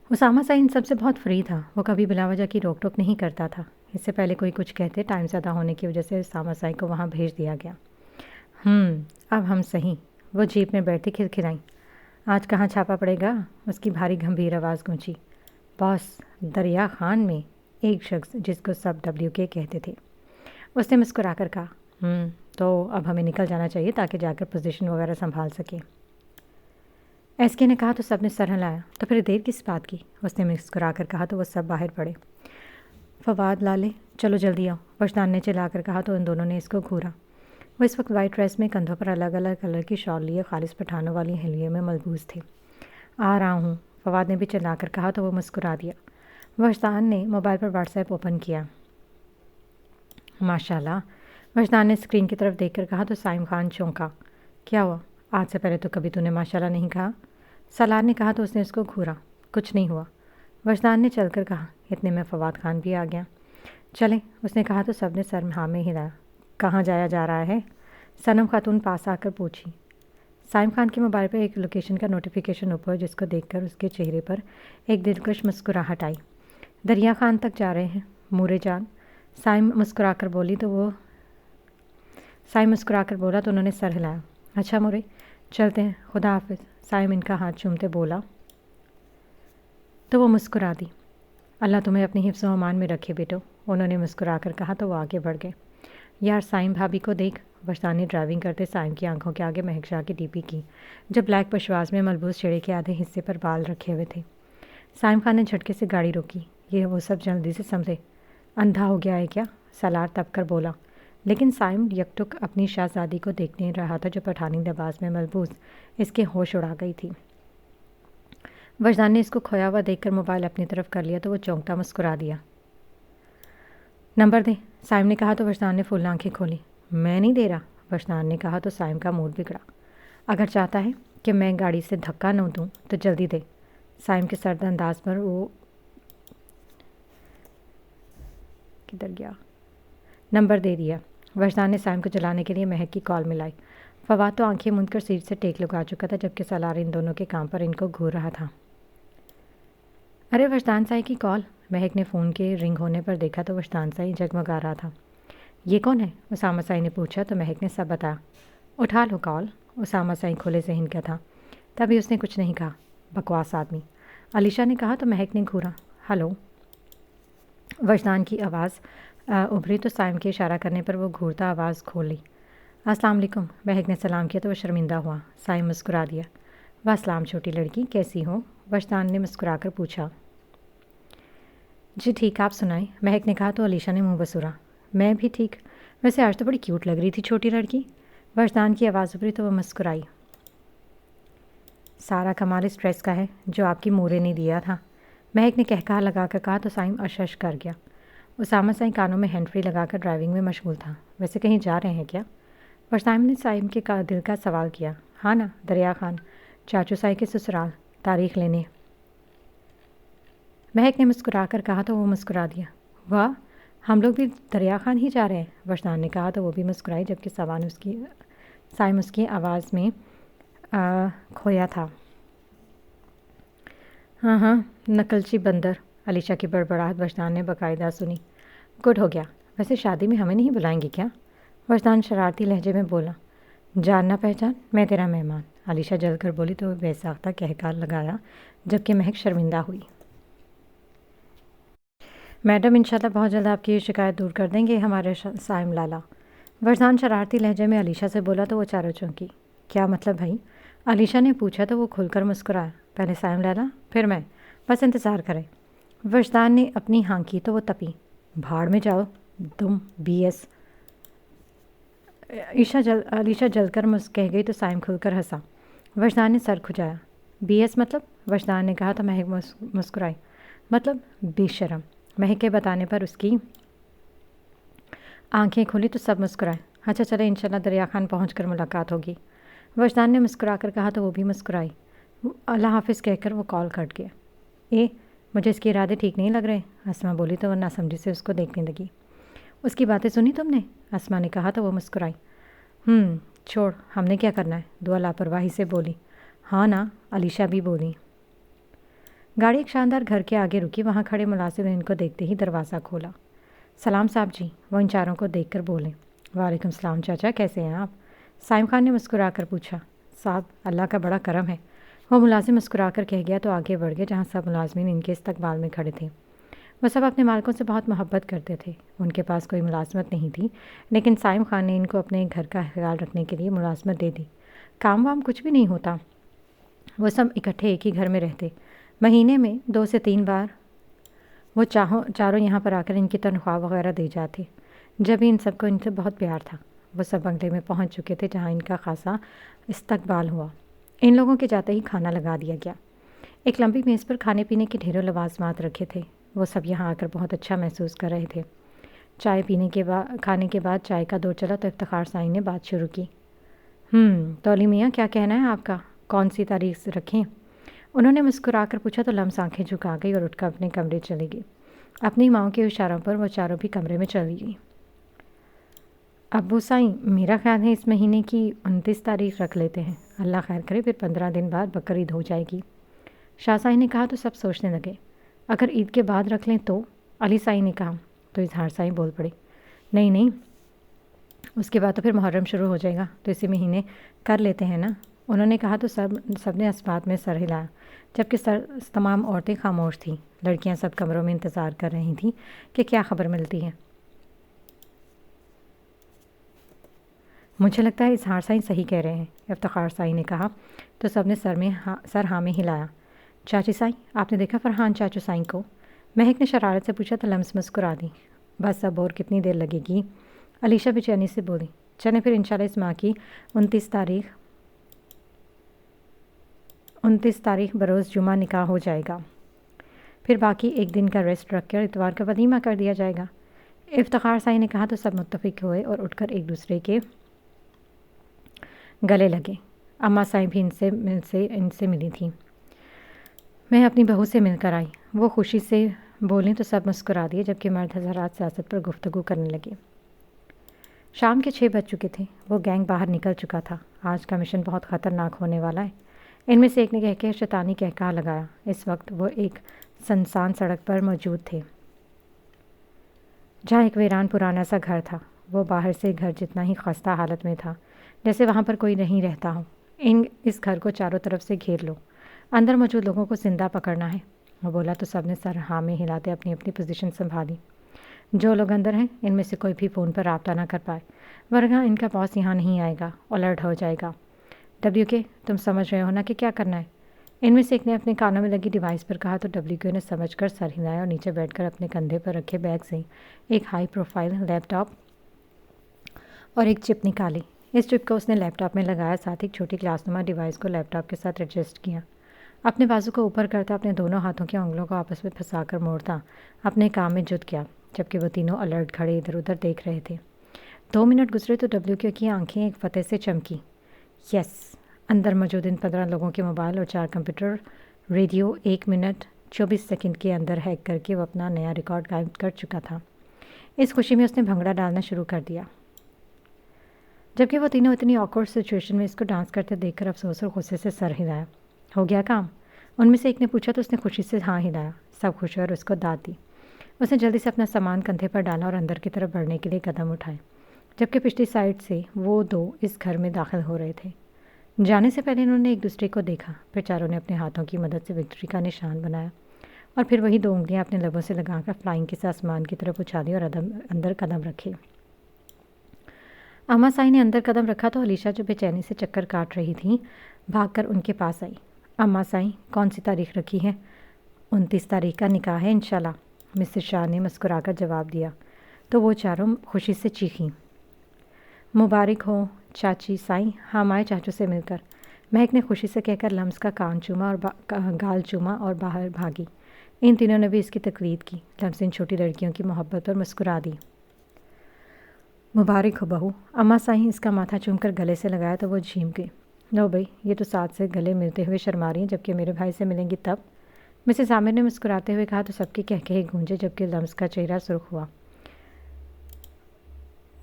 اسامہ سائی ان سب سے بہت فری تھا، وہ کبھی بلا وجہ کی روک ٹوک نہیں کرتا تھا۔ اس سے پہلے کوئی کچھ کہتے ٹائم زیادہ ہونے کی وجہ سے اسامہ سائی کو وہاں بھیج دیا گیا۔ اب ہم صحیح، وہ جیپ میں بیٹھی کھرکھرائیں۔ آج کہاں چھاپا پڑے گا؟ اس کی بھاری گھمبیر آواز گونجی۔ باس، دریا خان میں، ایک شخص جس کو سب WK کہتے تھے۔ اس نے مسکرا کر کہا، تو اب ہمیں نکل جانا چاہیے تاکہ جا کر پوزیشن وغیرہ سنبھال سکے۔ SK نے کہا تو سب نے سر ہلایا۔ تو پھر دیر کس بات کی؟ اس نے مسکرا کر کہا تو وہ سب باہر پڑے۔ فواد لالے چلو جلدی آؤ، وجدان نے چلا کر کہا تو ان دونوں نے اس کو گھورا۔ وہ اس وقت وائٹ ڈریس میں کندھوں پر الگ الگ کلر کی شال لیے خالص پٹھانوں والی ہلیے میں ملبوس تھے۔ آ رہا ہوں، فواد نے بھی چلا کر کہا تو وہ مسکرا دیا۔ وجدان نے موبائل پر واٹس ایپ اوپن کیا۔ ماشاءاللہ، وجدان نے اسکرین کی طرف دیکھ کر کہا تو سائم خان چونکا۔ کیا ہوا؟ آج سے پہلے تو کبھی تو نے ماشاءاللہ نہیں کہا، سالار نے کہا تو اس نے اس کو گھورا۔ کچھ نہیں ہوا، وجدان نے چل کر کہا۔ اتنے میں فواد خان بھی آ گیا۔ چلیں، اس نے کہا تو سب نے سر ہاں میں ہلایا۔ کہاں جایا جا رہا ہے؟ صنم خاتون پاس آ کر پوچھی۔ سائم خان کے موبائل پر ایک لوکیشن کا نوٹیفیکیشن اوپر جس کو دیکھ کر اس کے چہرے پر ایک دلکش مسکراہٹ آئی۔ دریا خان تک جا رہے ہیں مورے جان، سائم مسکرا کر بولا تو انہوں نے سر ہلایا۔ اچھا مورے، چلتے ہیں، خدا حافظ، سائم ان کا ہاتھ چومتے بولا تو وہ مسکرا دی۔ اللہ تمہیں اپنی حفظ و امان میں رکھے بیٹو، انہوں نے مسکرا کر کہا تو وہ آگے بڑھ گئے۔ یار سائم بھابھی کو دیکھ، وجدان نے ڈرائیونگ کرتے سائم کی آنکھوں کے آگے مہک شاہ کی DP کی جو بلیک پشواز میں ملبوس چڑے کے آدھے حصے پر بال رکھے ہوئے تھے۔ سائم خان نے جھٹکے سے گاڑی روکی۔ یہ وہ سب جلدی سے سمجھے۔ اندھا ہو گیا ہے کیا؟ سالار تب کر بولا، لیکن سائم یکٹک اپنی شہزادی کو دیکھنے رہا تھا جو پٹھانی لباس میں ملبوس اس کے ہوش اڑا گئی تھی۔ وجدان نے اس کو کھویا ہوا دیکھ کر موبائل اپنی طرف کر لیا تو وہ چونکتا مسکرا دیا۔ نمبر دے، سائم نے کہا تو وجدان نے فل آنکھیں کھولی۔ میں نہیں دے رہا، وجدان نے کہا تو سائم کا موڈ بگڑا۔ اگر چاہتا ہے کہ میں گاڑی سے دھکا نہ دوں تو جلدی دے۔ سائم کے سرد انداز پر وہ کدھر گیا؟ نمبر دے دیا۔ وجدان نے سائم کو جلانے کے لیے مہک کی کال ملائی۔ فواد تو آنکھیں موند کر سیٹ سے ٹیک لگا چکا تھا جبکہ سالار ان دونوں کے کام پر ان کو گھور رہا تھا۔ ارے وجدان سائی کی کال، مہک نے فون کے رنگ ہونے پر دیکھا تو وجدان سائی جگمگا رہا تھا۔ یہ کون ہے؟ اسامہ سائی نے پوچھا تو مہک نے سب بتایا۔ اٹھا لو کال، اسامہ سائی کھلے ذہن کا تھا، تبھی اس نے کچھ نہیں کہا۔ بکواس آدمی، علیشا نے کہا تو مہک نے گھورا۔ ہلو، وجدان کی آواز ابھری تو سائم کے اشارہ کرنے پر وہ گھورتا آواز کھول لی۔ السلام علیکم، مہک نے سلام کیا تو وہ شرمندہ ہوا۔ سائم مسکرا دیا۔ والسلام چھوٹی لڑکی، کیسی ہو؟ وجدان نے مسکرا کر پوچھا۔ جی ٹھیک، آپ سنائیں، مہک نے کہا تو علیشا نے منہ بسورا۔ میں بھی ٹھیک، ویسے آج تو بڑی کیوٹ لگ رہی تھی چھوٹی لڑکی، وجدان کی آواز ابھری تو وہ مسکرائی۔ سارا کمال اس ڈریس کا ہے جو آپ کی مورے نے دیا تھا، مہک نے کہا لگا کر کہا تو سائم اشش کر گیا۔ اسامہ سائیں کانوں میں ہینڈ فری لگا کر ڈرائیونگ میں مشغول تھا۔ ویسے کہیں جا رہے ہیں کیا؟ وشدان نے سائم کے دل کا سوال کیا۔ ہاں نا، دریا خان، چاچو سائی کے سسرال، تاریخ لینے۔ مہک نے مسکرا کر کہا تو وہ مسکرا دیا۔ واہ، ہم لوگ بھی دریا خان ہی جا رہے ہیں، وشدان نے کہا تو وہ بھی مسکرائی، جبکہ سائم اس کی آواز میں کھویا تھا۔ ہاں ہاں، نقلچی بندر، علیشہ کی بڑبڑاہٹ وشدان نے باقاعدہ سنی۔ گڈ ہو گیا۔ ویسے شادی میں ہمیں نہیں بلائیں گے کیا؟ وشدان شرارتی لہجے میں بولا۔ جاننا پہچان، میں تیرا مہمان، علیشہ جل کر بولی تو وہ بے ساختہ کہکار لگایا، جبکہ مہک شرمندہ ہوئی۔ میڈم انشاءاللہ بہت جلد آپ کی یہ شکایت دور کر دیں گے ہمارے سائم لالا، وشدان شرارتی لہجے میں علیشہ سے بولا تو وہ چاروں چونکی۔ کیا مطلب بھائی؟ علیشہ نے پوچھا تو وہ کھل کر مسکرایا۔ پہلے سائم لالا، پھر میں، بس انتظار کریں۔ وشدان نے اپنی ہانکی تو وہ تپی۔ بھاڑ میں جاؤ تم بی ایس۔ علیشہ جل کر کہہ گئی تو سائم کھل کر ہنسا۔ وشدان نے سر کھجایا۔ بی ایس مطلب؟ وشدان نے کہا تو مہک مسکرائی۔ مطلب بے شرم۔ مہک کے بتانے پر اس کی آنکھیں کھلی تو سب مسکرائے۔ اچھا چلے، انشاءاللہ دریا خان پہنچ کر ملاقات ہوگی، وشدان نے مسکرا کر کہا تو وہ بھی مسکرائی۔ اللہ حافظ کہہ کر وہ کال کٹ گیا۔ مجھے اس کے ارادے ٹھیک نہیں لگ رہے، اسما بولی تو وہ ناسمجھی سے اس کو دیکھنے لگی۔ اس کی باتیں سنی تم نے؟ اسما نے کہا تو وہ مسکرائی۔ چھوڑ، ہم نے کیا کرنا ہے، دعا لاپرواہی سے بولی۔ ہاں نا، علیشہ بھی بولی۔ گاڑی ایک شاندار گھر کے آگے رکی، وہاں کھڑے ملازم نے ان کو دیکھتے ہی دروازہ کھولا۔ سلام صاحب جی، وہ ان چاروں کو دیکھ کر بولے۔ وعلیکم السلام چاچا، کیسے ہیں آپ؟ سائم خان نے مسکرا کر پوچھا۔ صاحب، اللہ کا بڑا کرم ہے، وہ ملازم مسکرا کر کہہ گیا تو آگے بڑھ گئے جہاں سب ملازمین ان کے استقبال میں کھڑے تھے۔ وہ سب اپنے مالکوں سے بہت محبت کرتے تھے، ان کے پاس کوئی ملازمت نہیں تھی، لیکن سائم خان نے ان کو اپنے گھر کا خیال رکھنے کے لیے ملازمت دے دی۔ کام وام کچھ بھی نہیں ہوتا، وہ سب اکٹھے ایک ہی گھر میں رہتے، مہینے میں 2 سے 3 بار وہ چاروں یہاں پر آ کر ان کی تنخواہ وغیرہ دے جاتے۔ جب ان سب کو ان سے بہت پیار تھا۔ وہ سب بنگلے میں پہنچ چکے تھے جہاں ان کا خاصا استقبال ہوا۔ ان لوگوں کے جاتے ہی کھانا لگا دیا گیا۔ ایک لمبی میز پر کھانے پینے کے ڈھیروں لوازمات رکھے تھے۔ وہ سب یہاں آ کر بہت اچھا محسوس کر رہے تھے۔ کھانے کے بعد چائے کا دور چلا تو افتخار سائیں نے بات شروع کی۔ تولی میاں، کیا کہنا ہے آپ کا؟ کون سی تاریخ رکھیں؟ انہوں نے مسکرا کر پوچھا تو لمس آنکھیں جھکا گئی اور اٹھ کر اپنے کمرے چلی گئی۔ اپنی ماؤں کے اشاروں پر وہ چاروں بھی کمرے میں چلی گئی۔ ابو سائیں، میرا خیال ہے اس مہینے کی 29 تاریخ رکھ لیتے ہیں، اللہ خیر کرے، پھر 15 دن بعد بقرعید ہو جائے گی، شاہ سائیں نے کہا تو سب سوچنے لگے۔ اگر عید کے بعد رکھ لیں تو؟ علی سائیں نے کہا تو اظہار سائیں بول پڑے۔ نہیں، اس کے بعد تو پھر محرم شروع ہو جائے گا، تو اسی مہینے کر لیتے ہیں نا، انہوں نے کہا تو سب نے اس بات میں سر ہلایا، جبکہ تمام عورتیں خاموش تھیں۔ لڑکیاں سب کمروں میں انتظار کر رہی تھیں کہ کیا خبر ملتی ہے۔ مجھے لگتا ہے اظہار سائیں صحیح کہہ رہے ہیں، افتخار سائیں نے کہا تو سب نے سر ہاں میں ہلایا۔ چاچی سائیں، آپ نے دیکھا فرحان چاچو سائیں کو؟ مہک نے شرارت سے پوچھا تو لمس مسکرا دی۔ بس اب اور کتنی دیر لگے گی، علیشہ بے چینی سے بولی۔ چلیں پھر انشاءاللہ اس ماہ کی 29 تاریخ بروز جمعہ نکاح ہو جائے گا، پھر باقی ایک دن کا ریسٹ رکھ کر اتوار کا ولیمہ کر دیا جائے گا، افتخار سائیں نے کہا تو سب متفق ہوئے اور اٹھ کر ایک دوسرے کے گلے لگے۔ اماں سائیں بھی ان سے ملی تھیں۔ میں اپنی بہو سے مل کر آئی، وہ خوشی سے بولیں تو سب مسکرا دیے، جبکہ مرد حضرات سیاست پر گفتگو کرنے لگے۔ شام کے 6 بج چکے تھے، وہ گینگ باہر نکل چکا تھا۔ آج کا مشن بہت خطرناک ہونے والا ہے، ان میں سے ایک نے کہہ کے شیطانی کہکہا لگایا۔ اس وقت وہ ایک سنسان سڑک پر موجود تھے جہاں ایک ویران پرانا سا گھر تھا۔ وہ باہر سے گھر جتنا ہی خستہ حالت میں تھا، جیسے وہاں پر کوئی نہیں رہتا ہو۔ اس گھر کو چاروں طرف سے گھیر لو، اندر موجود لوگوں کو زندہ پکڑنا ہے، وہ بولا تو سب نے سر ہاں میں ہلاتے اپنی اپنی پوزیشن سنبھالی۔ جو لوگ اندر ہیں ان میں سے کوئی بھی فون پر رابطہ نہ کر پائے، ورنہ ان کا باس یہاں نہیں آئے گا، الرٹ ہو جائے گا۔ WK، تم سمجھ رہے ہو نا کہ کیا کرنا ہے؟ ان میں سے ایک نے اپنے کانوں میں لگی ڈیوائس پر کہا تو WK نے سمجھ کر سر ہلایا اور نیچے بیٹھ کر اپنے کندھے پر رکھے بیگ سے ایک ہائی پروفائل لیپ ٹاپ اور ایک چپ نکالی۔ اس چپ کو اس نے لیپ ٹاپ میں لگایا، ساتھ ہی ایک چھوٹی کلاس نما ڈیوائس کو لیپ ٹاپ کے ساتھ ایڈجسٹ کیا۔ اپنے بازو کو اوپر کرتا، اپنے دونوں ہاتھوں کی انگلیوں کو آپس میں پھنسا کر موڑتا، اپنے کام میں جٹ گیا۔ جبکہ وہ تینوں الرٹ کھڑے ادھر ادھر دیکھ رہے تھے۔ 2 منٹ گزرے تو WK کی آنکھیں ایک فتح سے چمکی۔ یس، اندر موجود ان 15 لوگوں کے موبائل اور 4 کمپیوٹر ریڈیو 1 منٹ 24 سیکنڈ کے اندر ہیک کر کے وہ اپنا نیا ریکارڈ قائم کر چکا تھا۔ اس خوشی میں اس نے بھنگڑا ڈالنا شروع کر دیا، جبکہ وہ تینوں اتنی آکورڈ سچویشن میں اس کو ڈانس کرتے دیکھ کر افسوس اور غصے سے سر ہلایا۔ ہو گیا کام؟ ان میں سے ایک نے پوچھا تو اس نے خوشی سے ہاں ہلایا۔ سب خوش ہوئے اور اس کو داد دی۔ اس نے جلدی سے اپنا سامان کندھے پر ڈالا اور اندر کی طرف بڑھنے کے لیے قدم اٹھائے، جبکہ پچھلی سائڈ سے وہ دو اس گھر میں داخل ہو رہے تھے۔ جانے سے پہلے انہوں نے ایک دوسرے کو دیکھا، پھر چاروں نے اپنے ہاتھوں کی مدد سے وکٹری کا نشان بنایا اور پھر وہی 2 انگلیاں اپنے لبوں سے لگا کر فلائنگ کے ساتھ آسمان کی طرف اچھالی اور اندر قدم رکھے۔ اما سائی نے اندر قدم رکھا تو علیشا جو بے چینی سے چکر کاٹ رہی تھیں بھاگ کر ان کے پاس آئی۔ اما سائی، کون سی تاریخ رکھی ہے؟ 29 تاریخ کا نکاح ہے انشاءاللہ، مسز شاہ نے مسکرا کر جواب دیا تو وہ چاروں خوشی سے چیخیں۔ مبارک ہو چاچی سائی، ہم آئے چاچو سے مل کر، مہک نے خوشی سے کہہ کر لمس کا کان چوما اور گال چوما اور باہر بھاگی۔ ان تینوں نے بھی اس کی تقلید کی۔ لمس ان چھوٹی لڑکیوں کی محبت پر مسکرا دی۔ مبارک ہو بہو، اما سائی اس کا ماتھا چوم کر گلے سے لگایا تو وہ جھیم گئی۔ لو بھائی، یہ تو ساتھ سے گلے ملتے ہوئے شرما رہی ہیں، جبکہ میرے بھائی سے ملیں گی تب؟ مسز عامر نے مسکراتے ہوئے کہا تو سب کے کہکہے گونجے، جبکہ لمس کا چہرہ سرخ ہوا۔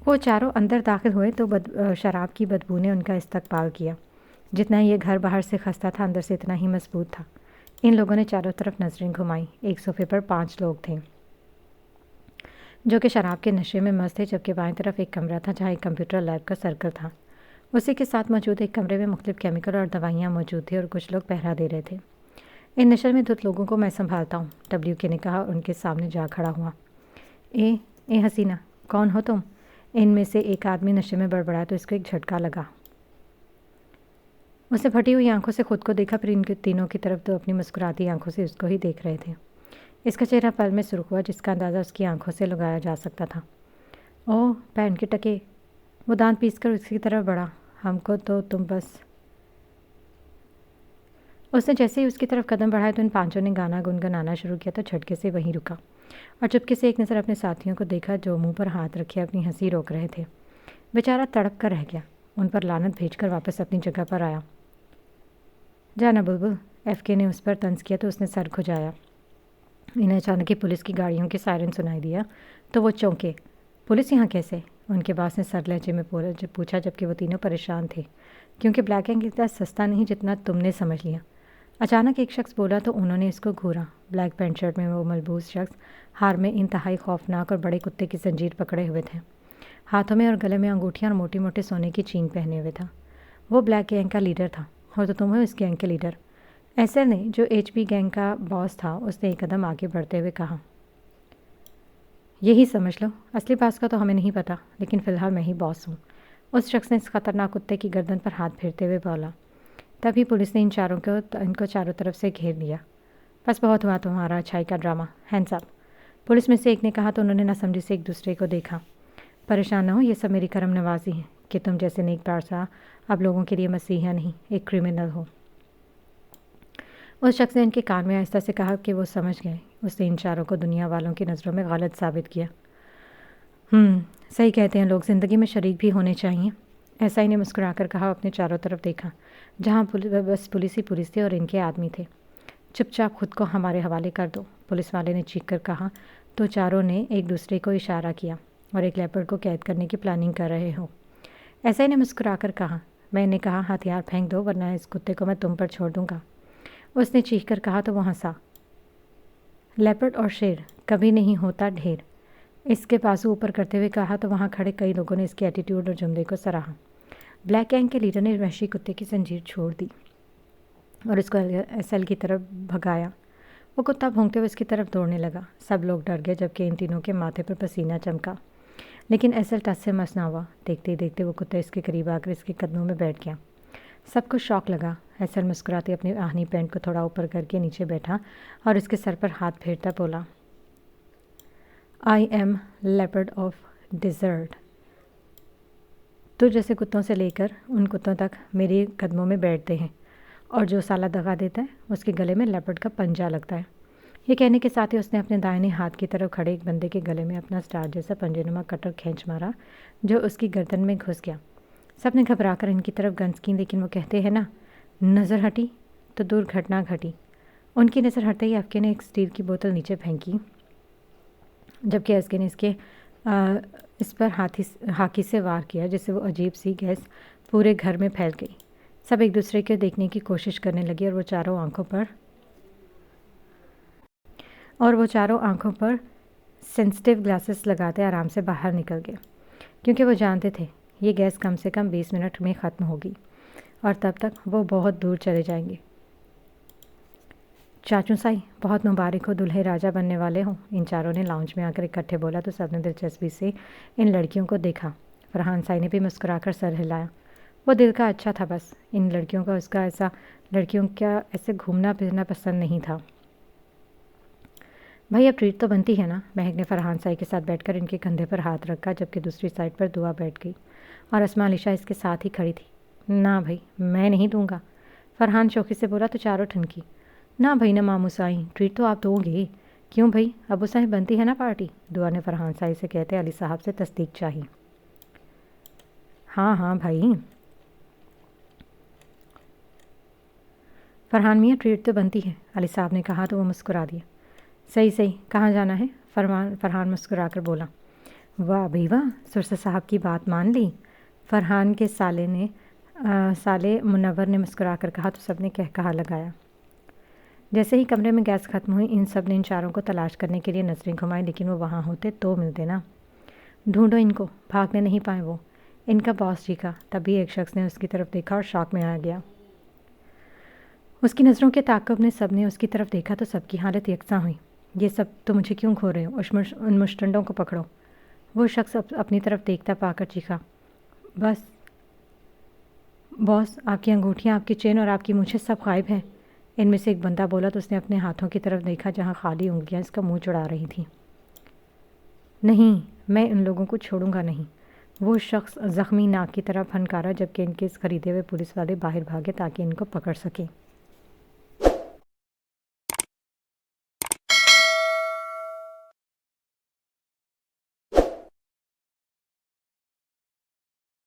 وہ چاروں اندر داخل ہوئے تو شراب کی بدبو نے ان کا استقبال کیا۔ جتنا یہ گھر باہر سے خستہ تھا، اندر سے اتنا ہی مضبوط تھا۔ ان لوگوں نے چاروں طرف نظریں گھمائیں۔ ایک صوفے پر 5 لوگ تھے جو کہ شراب کے نشے میں مست تھے، جبکہ بائیں طرف ایک کمرہ تھا جہاں ایک کمپیوٹر لیب کا سرکل تھا۔ اسی کے ساتھ موجود ایک کمرے میں مختلف کیمیکل اور دوائیاں موجود تھیں اور کچھ لوگ پہرا دے رہے تھے۔ ان نشر میں دھت لوگوں کو میں سنبھالتا ہوں، WK نے کہا اور ان کے سامنے جا کھڑا ہوا۔ اے حسینہ، کون ہو تم؟ ان میں سے ایک آدمی نشے میں بڑبڑایا تو اس کو ایک جھٹکا لگا۔ اس نے پھٹی ہوئی آنکھوں سے خود کو دیکھا، پھر ان کے تینوں کی طرف تو اپنی مسکراتی آنکھوں سے اس کو ہی دیکھ رہے تھے۔ اس کا چہرہ پل میں سرخ ہوا، جس کا اندازہ اس کی آنکھوں سے لگایا جا سکتا تھا۔ اوہ بہن کے ٹکے، وہ دانت پیس کر اس کی طرف بڑھا۔ ہم کو تو تم بس۔ اس نے جیسے ہی اس کی طرف قدم بڑھائے تو ان 5 نے گانا گنگنانا شروع کیا تو جھٹکے سے وہیں رکا اور چپکے سے ایک نظر اپنے ساتھیوں کو دیکھا جو منہ پر ہاتھ رکھے اپنی ہنسی روک رہے تھے۔ بیچارہ تڑپ کر رہ گیا، ان پر لعنت بھیج کر واپس اپنی جگہ پر آیا۔ جانا بلبل، FK نے اس پر طنز کیا تو اس نے سر کھجایا۔ انہیں اچانک ہی پولیس کی گاڑیوں کے سائرن سنائی دیا تو وہ چونکے۔ پولیس یہاں کیسے؟ ان کے باس نے سر لہجے میں پوچھا، جبکہ وہ تینوں پریشان تھے کیونکہ بلیک اینک اتنا سستا نہیں جتنا تم نے سمجھ لیا۔ اچانک ایک شخص بولا تو انہوں نے اس کو گھورا۔ بلیک پینٹ شرٹ میں وہ ملبوس شخص ہار میں انتہائی خوفناک اور بڑے کتے کی زنجیر پکڑے ہوئے تھے، ہاتھوں میں اور گلے میں انگوٹھیاں اور موٹے موٹے سونے کی چین پہنے ہوئے تھا۔ وہ بلیک گینگ کا لیڈر تھا۔ ہو تو تم ہو اس گینگ کے لیڈر؟ ایسر نے، جو HB گینگ کا باس تھا، اس نے ایک قدم آگے بڑھتے ہوئے کہا۔ یہی سمجھ لو، اصلی باس کا تو ہمیں نہیں پتہ، لیکن فی الحال میں ہی باس ہوں، اس شخص نے اس خطرناک کتے کی گردن پر ہاتھ پھیرتے ہوئے بولا۔ تبھی پولیس نے ان کو چاروں طرف سے گھیر لیا۔ بس بہت ہوا تمہارا اچھائی کا ڈرامہ، ہینڈز اپ، پولیس میں سے ایک نے کہا تو انہوں نے ناسمجھی سے ایک دوسرے کو دیکھا۔ پریشان نہ ہو، یہ سب میری کرم نوازی ہے کہ تم جیسے نیک پارسا اب لوگوں کے لیے مسیحا نہیں، ایک کرمنل ہو۔ اس شخص نے ان کے کان میں آہستہ سے کہا کہ وہ سمجھ گئے۔ اس نے ان چاروں کو دنیا والوں کی نظروں میں غلط ثابت کیا۔ صحیح کہتے ہیں لوگ، زندگی میں شریک بھی ہونے چاہیے، ایسا ہی نے مسکرا کر کہا، اپنے چاروں طرف دیکھا جہاں بس پولیس ہی پولیس تھی اور ان کے آدمی تھے۔ چپ چاپ خود کو ہمارے حوالے کر دو، پولیس والے نے چیخ کر کہا تو چاروں نے ایک دوسرے کو اشارہ کیا اور ایک لیپرڈ کو قید کرنے کی پلاننگ کر رہے ہو۔ ایسا ہی نے مسکرا کر کہا، میں نے کہا ہتھیار پھینک دو ورنہ اس کتے کو میں تم پر چھوڑ دوں گا۔ اس نے چیخ کر کہا تو وہ ہنسا۔ لیپرڈ اور شیر کبھی نہیں ہوتا ڈھیر، اس کے بازو اوپر کرتے ہوئے کہا تو وہاں کھڑے کئی لوگوں نے اس کے ایٹیٹیوڈ اور جملے کو سراہا۔ بلیک گینگ کے لیڈر نے وحشی کتے کی زنجیر چھوڑ دی اور اس کو SL کی طرف بھگایا۔ وہ کتا بھونکتے ہوئے اس کی طرف دوڑنے لگا۔ سب لوگ ڈر گئے، جبکہ ان تینوں کے ماتھے پر پسینہ چمکا، لیکن SL ٹس سے مس نہ ہوا۔ دیکھتے ہی دیکھتے وہ کتا اس کے قریب آ کر اس کے قدموں میں بیٹھ گیا۔ سب کو شوق لگا۔ SL مسکراتے اپنی آہنی پینٹ کو تھوڑا اوپر کر کے نیچے بیٹھا اور اس کے سر پر ہاتھ پھیرتا بولا، I'm leopard of desert. تو جیسے کتوں سے لے کر ان کتوں تک میری قدموں میں بیٹھتے ہیں، اور جو سالہ دغا دیتا ہے اس کے گلے میں لیپرڈ کا پنجہ لگتا ہے۔ یہ کہنے کے ساتھ ہی اس نے اپنے دائیں ہاتھ کی طرف کھڑے ایک بندے کے گلے میں اپنا سٹار جیسا پنجے نما کٹر کھینچ مارا جو اس کی گردن میں گھس گیا۔ سب نے گھبرا کر ان کی طرف گنج کی، لیکن وہ کہتے ہیں نا، نظر ہٹی تو دور گھٹنا گھٹی۔ ان کی نظر ہٹتے ہی ایف کے نے ایک اسٹیل کی بوتل نیچے پھینکی، جبکہ ایس کے نے اس پر ہاکی سے وار کیا، جس سے وہ عجیب سی گیس پورے گھر میں پھیل گئی۔ سب ایک دوسرے کو دیکھنے کی کوشش کرنے لگے اور وہ چاروں آنکھوں پر سینسٹیو گلاسز لگاتے آرام سے باہر نکل گئے، کیونکہ وہ جانتے تھے یہ گیس کم سے کم 20 منٹ میں ختم ہوگی اور تب تک وہ بہت دور چلے جائیں گے۔ چاچو سائی، بہت مبارک ہو، دلہے راجہ بننے والے ہوں، ان چاروں نے لاؤنج میں آ کر اکٹھے بولا تو سب نے دلچسپی سے ان لڑکیوں کو دیکھا۔ فرحان سائی نے بھی مسکرا کر سر ہلایا۔ وہ دل کا اچھا تھا، بس ان لڑکیوں کا ایسے گھومنا پھرنا پسند نہیں تھا۔ بھائی اب ٹریٹ تو بنتی ہے نا؟ مہک نے فرحان سائی کے ساتھ بیٹھ کر ان کے کندھے پر ہاتھ رکھا، جبکہ دوسری سائڈ پر دعا بیٹھ گئی اور اسما علیشہ اس کے ساتھ ہی کھڑی تھی۔ نہ بھائی، میں نہیں دوں گا، فرحان شوخی سے بولا تو چاروں ٹھنکی۔ نہ بھائی نہ مامو سائی، ٹریٹ تو آپ دو گے۔ کیوں بھائی، ابو صاحب بنتی ہے نا پارٹی؟ دعا نے فرحان سائی سے کہتے علی صاحب سے تصدیق چاہی۔ ہاں ہاں بھائی، فرحان میاں ٹریٹ تو بنتی ہے، علی صاحب نے کہا تو وہ مسکرا دیا۔ صحیح، کہاں جانا ہے؟ فرحان مسکرا کر بولا۔ واہ بھائی واہ، سرسا صاحب کی بات مان لی، فرحان کے سالے منور نے مسکرا کر کہا تو سب نے کہا لگایا۔ جیسے ہی کمرے میں گیس ختم ہوئی، ان سب نے ان چاروں کو تلاش کرنے کے لیے نظریں گھمائیں، لیکن وہ وہاں ہوتے تو ملتے نا۔ ڈھونڈو ان کو، بھاگنے نہیں پائے وہ، ان کا باس چیخا۔ تبھی ایک شخص نے اس کی طرف دیکھا اور شاک میں آ گیا۔ اس کی نظروں کے تعاقب میں سب نے اس کی طرف دیکھا تو سب کی حالت یکساں ہوئی۔ یہ سب تو مجھے کیوں کھو رہے ہو؟ ان مشٹنڈوں کو پکڑو۔ وہ شخص اپنی طرف دیکھتا پا کر چیخا۔ باس، آپ کی انگوٹھیاں، آپ کی چین اور آپ کی مونچھیں سب غائب ہیں۔ ان میں سے ایک بندہ بولا تو اس نے اپنے ہاتھوں کی طرف دیکھا جہاں خالی انگلیاں اس کا منہ چڑھا رہی تھیں۔ نہیں، میں ان لوگوں کو چھوڑوں گا نہیں، وہ شخص زخمی ناک کی طرح پھنکارا، جبکہ ان کے خریدے ہوئے پولیس والے باہر بھاگے تاکہ ان کو پکڑ سکیں۔